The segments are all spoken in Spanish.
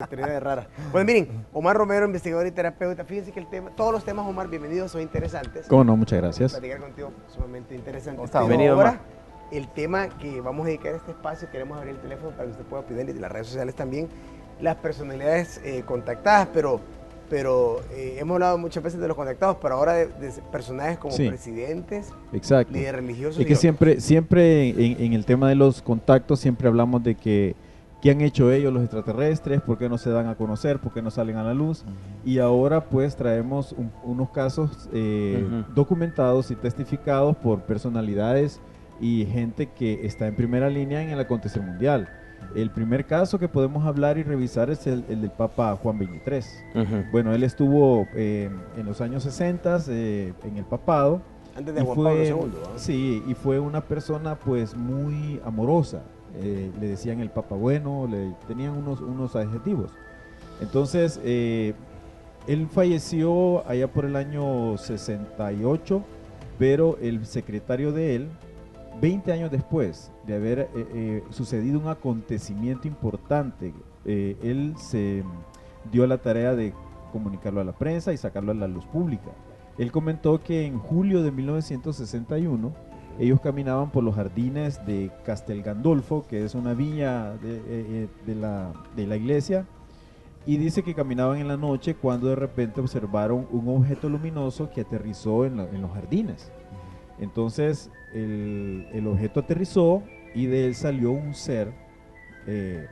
oportunidades raras. Bueno, miren, Omar Romero, investigador y terapeuta. Fíjense que todos los temas, Omar, bienvenidos, son interesantes. ¿Cómo no? Muchas gracias. Platicar contigo, sumamente interesante. Bienvenido, ahora, Omar. el tema que vamos a dedicar a este espacio, queremos abrir el teléfono para que usted pueda opinar y de las redes sociales también, las personalidades contactadas, pero hemos hablado muchas veces de los contactados, pero ahora de personajes como presidentes, exacto, líderes religiosos. Es que siempre en el tema de los contactos siempre hablamos de que qué han hecho ellos los extraterrestres, por qué no se dan a conocer, por qué no salen a la luz. Y ahora pues traemos unos casos documentados y testificados por personalidades y gente que está en primera línea en el acontecer mundial. El primer caso que podemos hablar y revisar es el del Papa Juan XXIII. Bueno, él estuvo en los años 60 en el papado. Antes de Juan Pablo II, ¿no? Sí, y fue una persona pues muy amorosa. Le decían el Papa Bueno, tenían unos adjetivos. Entonces, él falleció allá por el año 68, pero el secretario de él, 20 años después de haber sucedido un acontecimiento importante, él se dio la tarea de comunicarlo a la prensa y sacarlo a la luz pública. Él comentó que en julio de 1961 ellos caminaban por los jardines de Castel Gandolfo, que es una villa de la iglesia, y dice que caminaban en la noche cuando de repente observaron un objeto luminoso que aterrizó en los jardines. Entonces el objeto aterrizó y de él salió un ser,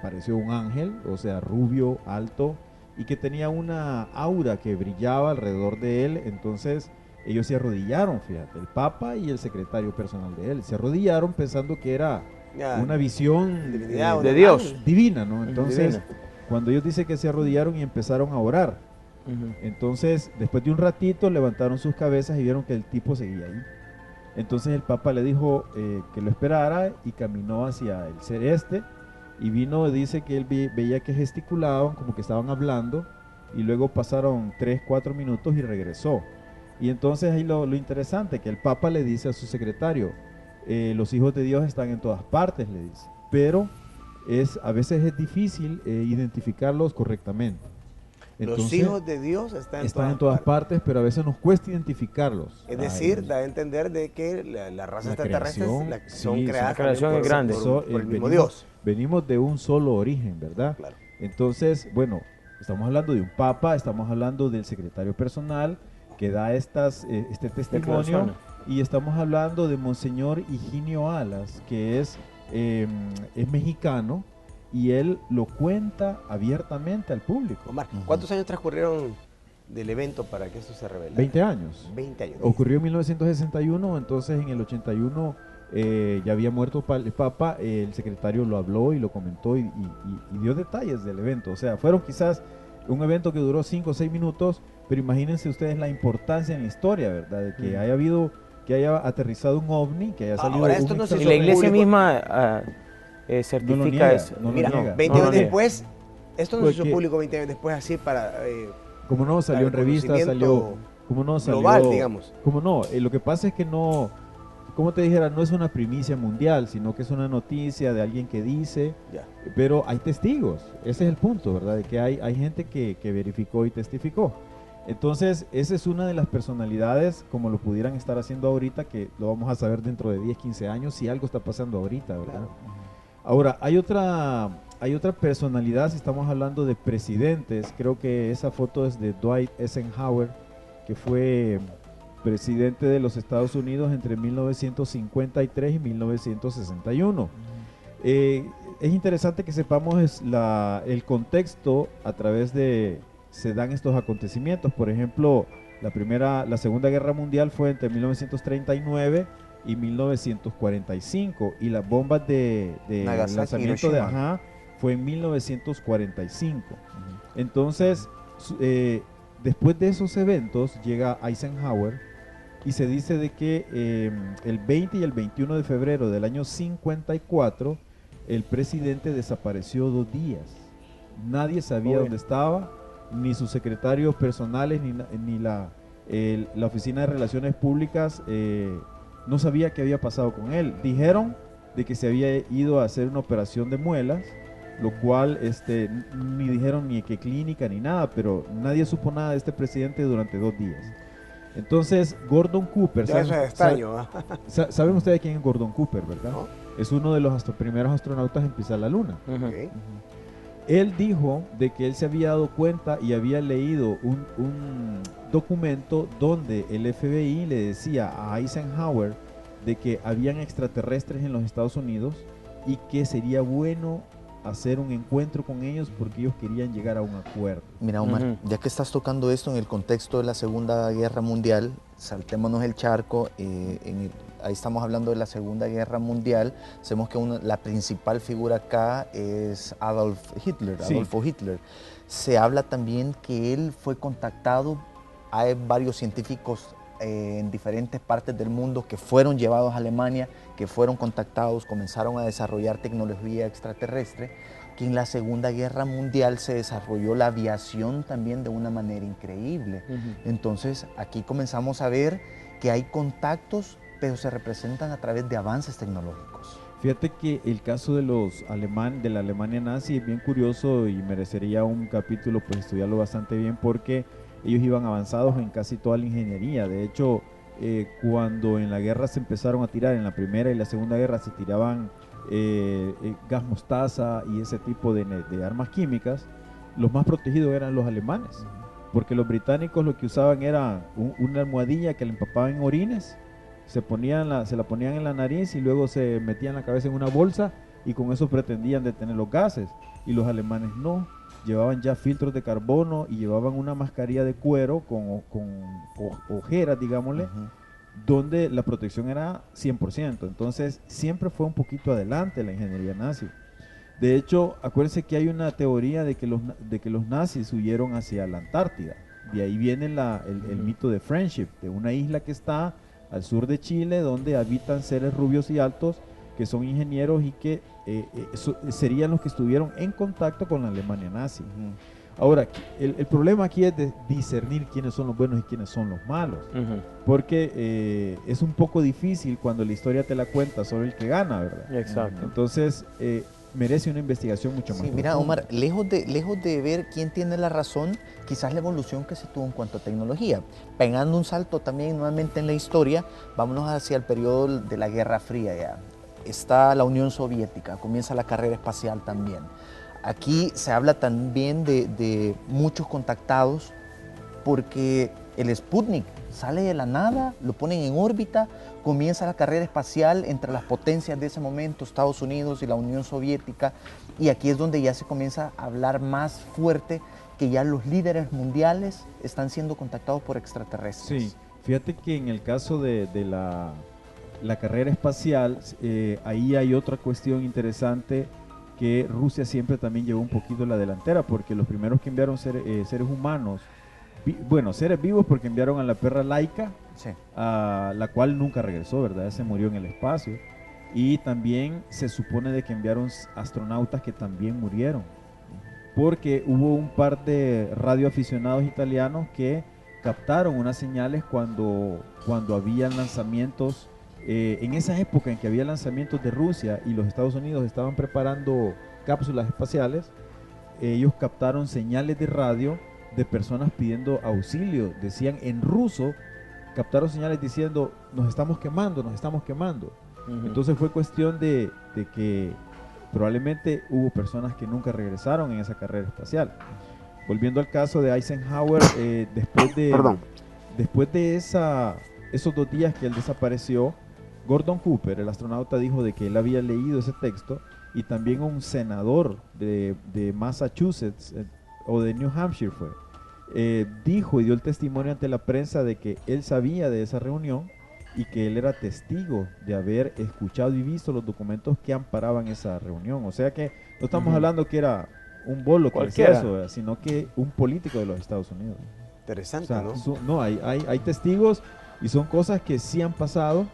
pareció un ángel, o sea, rubio, alto, y que tenía una aura que brillaba alrededor de él. Entonces ellos se arrodillaron, fíjate, el Papa y el secretario personal de él, se arrodillaron pensando que era una visión de Dios divina, ¿no? Entonces, divina. Cuando ellos dicen que se arrodillaron y empezaron a orar, entonces después de un ratito levantaron sus cabezas y vieron que el tipo seguía ahí. Entonces el Papa le dijo que lo esperara y caminó hacia el ser y vino, dice que él veía que gesticulaban, como que estaban hablando, y luego pasaron 3-4 minutos y regresó. Y entonces ahí lo interesante, que el Papa le dice a su secretario, los hijos de Dios están en todas partes, le dice, pero a veces es difícil identificarlos correctamente. Entonces, los hijos de Dios están en todas partes, pero a veces nos cuesta identificarlos. Es decir, da a entender de que la raza extraterrestre son creadas por el mismo Dios. Venimos de un solo origen, ¿verdad? Claro. Entonces, bueno, estamos hablando de un papa, estamos hablando del secretario personal que da este testimonio, y estamos hablando de Monseñor Higinio Alas, que es mexicano, y él lo cuenta abiertamente al público. Omar, ¿cuántos años transcurrieron del evento para que esto se revelara? 20 años. 20 años. Ocurrió en 1961, entonces en el 81 ya había muerto el Papa, el secretario lo habló y lo comentó y dio detalles del evento. O sea, fueron quizás un evento que duró 5 o 6 minutos, pero imagínense ustedes la importancia en la historia, ¿verdad? De que haya aterrizado un ovni, que haya salido ahora, esto no se y la iglesia misma certifica eso. Mira, 20 años después, esto no se hizo público 20 años después, así para... como no, salió en revistas, salió... Como no, salió... Global, digamos. Como no, lo que pasa es que no... Como te dijera, no es una primicia mundial, sino que es una noticia de alguien que dice, pero hay testigos, ese es el punto, ¿verdad? De que hay gente que verificó y testificó. Entonces, esa es una de las personalidades, como lo pudieran estar haciendo ahorita, que lo vamos a saber dentro de 10, 15 años, si algo está pasando ahorita, ¿verdad? Claro. Ahora, hay otra personalidad, si estamos hablando de presidentes, creo que esa foto es de Dwight Eisenhower, que fue presidente de los Estados Unidos entre 1953 y 1961. Es interesante que sepamos el contexto a través de se dan estos acontecimientos. Por ejemplo, la Segunda Guerra Mundial fue entre 1939 y 1945 y las bombas de lanzamiento fue en 1945. Entonces, después de esos eventos llega Eisenhower y se dice de que el 20 y el 21 de febrero del año 54 el presidente desapareció 2 días. Nadie sabía dónde estaba, ni sus secretarios personales, ni la Oficina de Relaciones Públicas no sabía qué había pasado con él. Dijeron de que se había ido a hacer una operación de muelas lo cual ni dijeron ni qué clínica ni nada, pero nadie supo nada de este presidente durante 2 días. Entonces, Gordon Cooper, Ya eso es extraño. ¿saben ustedes quién es Gordon Cooper, verdad? ¿No? Es uno de los primeros astronautas en pisar la luna. Ok. Él dijo de que él se había dado cuenta y había leído un documento donde el FBI le decía a Eisenhower de que habían extraterrestres en los Estados Unidos y que sería bueno hacer un encuentro con ellos porque ellos querían llegar a un acuerdo. Mira, Omar, ya que estás tocando esto en el contexto de la Segunda Guerra Mundial, saltémonos el charco, ahí estamos hablando de la Segunda Guerra Mundial, sabemos que la principal figura acá es Adolfo Hitler. Se habla también que él fue contactado, hay varios científicos en diferentes partes del mundo que fueron llevados a Alemania, que fueron contactados, comenzaron a desarrollar tecnología extraterrestre, que en la Segunda Guerra Mundial se desarrolló la aviación también de una manera increíble. Entonces aquí comenzamos a ver que hay contactos, pero se representan a través de avances tecnológicos. Fíjate que el caso de de la Alemania nazi es bien curioso y merecería un capítulo pues estudiarlo bastante bien porque ellos iban avanzados en casi toda la ingeniería. De hecho, cuando en la guerra se empezaron a tirar, en la Primera y la Segunda Guerra se tiraban gas mostaza y ese tipo de armas químicas, los más protegidos eran los alemanes, porque los británicos lo que usaban era una almohadilla que le empapaban en orines, se la ponían en la nariz y luego se metían la cabeza en una bolsa y con eso pretendían detener los gases, y los alemanes no. Llevaban ya filtros de carbono y llevaban una mascarilla de cuero con ojeras, digámosle, donde la protección era 100%. Entonces, siempre fue un poquito adelante la ingeniería nazi. De hecho, acuérdense que hay una teoría de que los nazis huyeron hacia la Antártida. De ahí viene el mito de Friendship, de una isla que está al sur de Chile, donde habitan seres rubios y altos que son ingenieros y que serían los que estuvieron en contacto con la Alemania nazi. Ahora, el problema aquí es de discernir quiénes son los buenos y quiénes son los malos, porque es un poco difícil cuando la historia te la cuenta solo el que gana, ¿verdad? Exacto. Entonces, merece una investigación mucho más profunda. Mira, Omar, lejos de ver quién tiene la razón, quizás la evolución que se tuvo en cuanto a tecnología. Pegando un salto también nuevamente en la historia, vámonos hacia el periodo de la Guerra Fría ya. Está la Unión Soviética, comienza la carrera espacial también. Aquí se habla también de muchos contactados porque el Sputnik sale de la nada, lo ponen en órbita, comienza la carrera espacial entre las potencias de ese momento, Estados Unidos y la Unión Soviética, y aquí es donde ya se comienza a hablar más fuerte que ya los líderes mundiales están siendo contactados por extraterrestres. Sí, fíjate que en el caso de la carrera espacial, ahí hay otra cuestión interesante, que Rusia siempre también llevó un poquito la delantera, porque los primeros que enviaron seres humanos, seres vivos, porque enviaron a la perra Laika, Sí. a la cual nunca regresó, ¿verdad? Se murió en el espacio. Y también se supone de que enviaron astronautas que también murieron, porque hubo un par de radioaficionados italianos que captaron unas señales cuando había lanzamientos. En esa época en que había lanzamientos de Rusia y los Estados Unidos estaban preparando cápsulas espaciales, ellos captaron señales de radio de personas pidiendo auxilio. Decían en ruso, captaron señales diciendo, nos estamos quemando, nos estamos quemando. Entonces fue cuestión de que probablemente hubo personas que nunca regresaron en esa carrera espacial. Volviendo al caso de Eisenhower, después de esos 2 días que él desapareció, Gordon Cooper, el astronauta, dijo de que él había leído ese texto, y también un senador de Massachusetts o de New Hampshire dijo y dio el testimonio ante la prensa de que él sabía de esa reunión y que él era testigo de haber escuchado y visto los documentos que amparaban esa reunión. O sea que no estamos hablando que era un bolo que decía eso, sino que un político de los Estados Unidos. Interesante, o sea, ¿no? Hay testigos y son cosas que sí han pasado.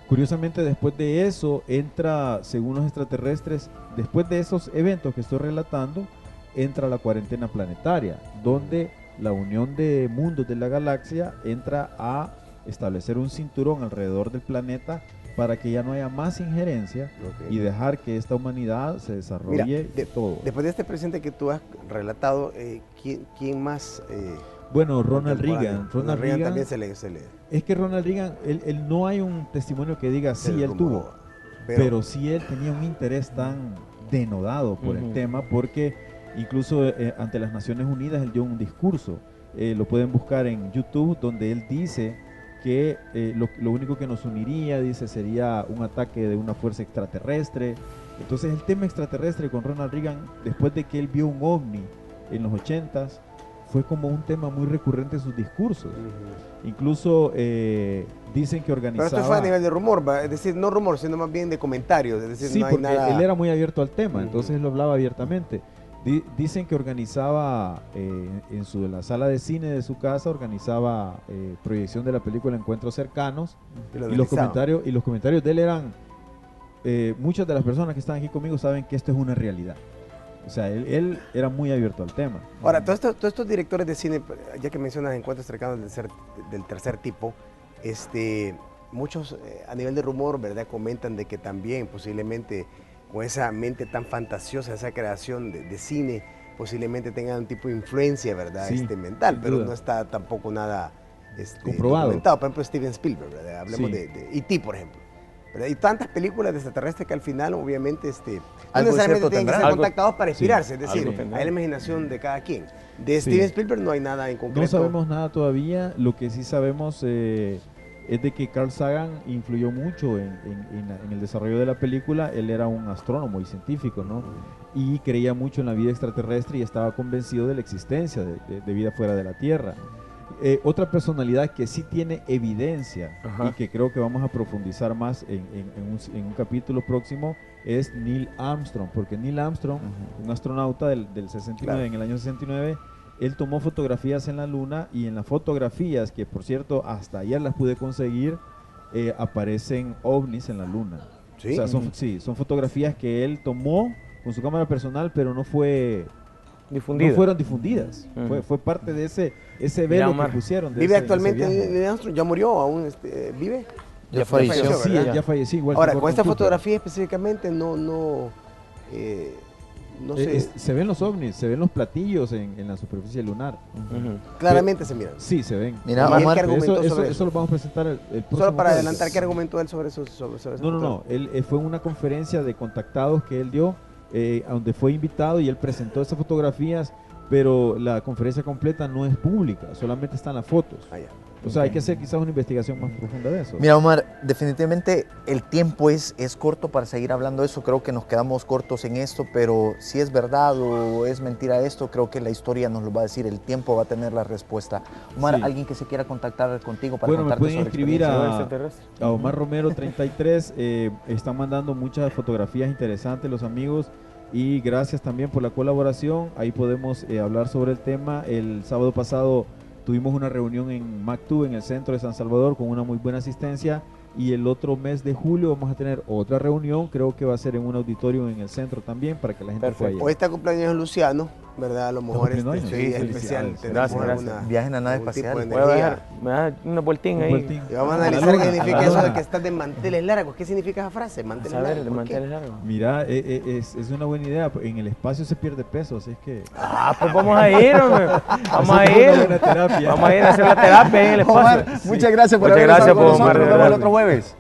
Curiosamente, después de eso entra, según los extraterrestres, después de esos eventos que estoy relatando, entra la cuarentena planetaria, donde la unión de mundos de la galaxia entra a establecer un cinturón alrededor del planeta para que ya no haya más injerencia y dejar que esta humanidad se desarrolle. Mira, todo. Después de este presente que tú has relatado, ¿quién más? Bueno, Ronald Reagan. Ronald Reagan también se le... Es que Ronald Reagan, él no hay un testimonio que diga sí, él tuvo, pero sí él tenía un interés tan denodado por el tema, porque incluso ante las Naciones Unidas él dio un discurso, lo pueden buscar en YouTube, donde él dice que lo único que nos uniría, dice, sería un ataque de una fuerza extraterrestre. Entonces el tema extraterrestre con Ronald Reagan, después de que él vio un ovni en los 80s, fue como un tema muy recurrente en sus discursos. Incluso dicen que organizaba... Pero esto fue a nivel de rumor, es decir, no rumor, sino más bien de comentarios, es decir, sí, no hay porque nada... él era muy abierto al tema, entonces él lo hablaba abiertamente. Dicen que organizaba en la sala de cine de su casa, organizaba proyección de la película Encuentros Cercanos, y los comentarios de él eran, muchas de las personas que están aquí conmigo saben que esto es una realidad. O sea, él era muy abierto al tema. Ahora, todos estos directores de cine, ya que mencionas Encuentros Cercanos del tercer tipo, muchos a nivel de rumor, ¿verdad?, comentan de que también posiblemente con esa mente tan fantasiosa, esa creación de cine, posiblemente tengan un tipo de influencia, ¿verdad?, sí, mental, pero no está tampoco nada comprobado. documentado. Por ejemplo, Steven Spielberg, ¿verdad? Hablemos de E.T., por ejemplo. ¿Verdad? Y tantas películas de extraterrestres que al final, obviamente, no necesariamente tienen que ser contactados para inspirarse, es decir, hay la imaginación de cada quien. De Steven Spielberg no hay nada en concreto. No sabemos nada todavía, lo que sí sabemos es de que Carl Sagan influyó mucho en el desarrollo de la película. Él era un astrónomo y científico, ¿no? Y creía mucho en la vida extraterrestre y estaba convencido de la existencia de vida fuera de la Tierra. Otra personalidad que sí tiene evidencia y que creo que vamos a profundizar más en un capítulo próximo es Neil Armstrong, porque Neil Armstrong, un astronauta del 69, en el año 69, él tomó fotografías en la Luna, y en las fotografías, que por cierto hasta ayer las pude conseguir, aparecen ovnis en la Luna. ¿Sí? O sea, son fotografías que él tomó con su cámara personal, pero no fueron difundidas. Fue parte de ese velo que pusieron. ¿Vive actualmente Neil Armstrong? ¿Ya murió? ¿Aún vive? Ya falleció. Sí, ya falleció. Igual. Ahora, con esta fotografía específicamente no sé. Se ven los ovnis, se ven los platillos en la superficie lunar. Claramente se miran. Sí, se ven. Mira, Omar, eso lo vamos a presentar el próximo. Solo para adelantar, ¿qué argumentó él sobre eso? No. Él fue en una conferencia de contactados que él dio, donde fue invitado, y él presentó esas fotografías, pero la conferencia completa no es pública, solamente están las fotos. O sea, hay que hacer quizás una investigación más profunda de eso. Mira, Omar, definitivamente el tiempo es corto para seguir hablando de eso. Creo que nos quedamos cortos en esto, pero si es verdad o es mentira esto, creo que la historia nos lo va a decir. El tiempo va a tener la respuesta. Omar, ¿alguien que se quiera contactar contigo para contarte sobre me pueden escribir a Omar Romero 33. Están mandando muchas fotografías interesantes los amigos. Y gracias también por la colaboración. Ahí podemos hablar sobre el tema. El sábado pasado tuvimos una reunión en Mactú, en el centro de San Salvador, con una muy buena asistencia, y el otro mes de julio vamos a tener otra reunión, creo que va a ser en un auditorio en el centro también, para que la gente pueda ir. Hoy está cumpleaños de Luciano, ¿verdad? A lo mejor es especial. Viaje en la nave espacial. Me da una vueltín ahí. Y vamos a analizar qué significa eso de que estás de manteles largos. ¿Qué significa esa frase? Manteles largos. Mira, es una buena idea. En el espacio se pierde peso, así es que... Pues vamos a ir, hombre. Vamos a ir a hacer la terapia en el espacio. Omar, muchas gracias por haber estado con nosotros. Nos vemos el otro jueves.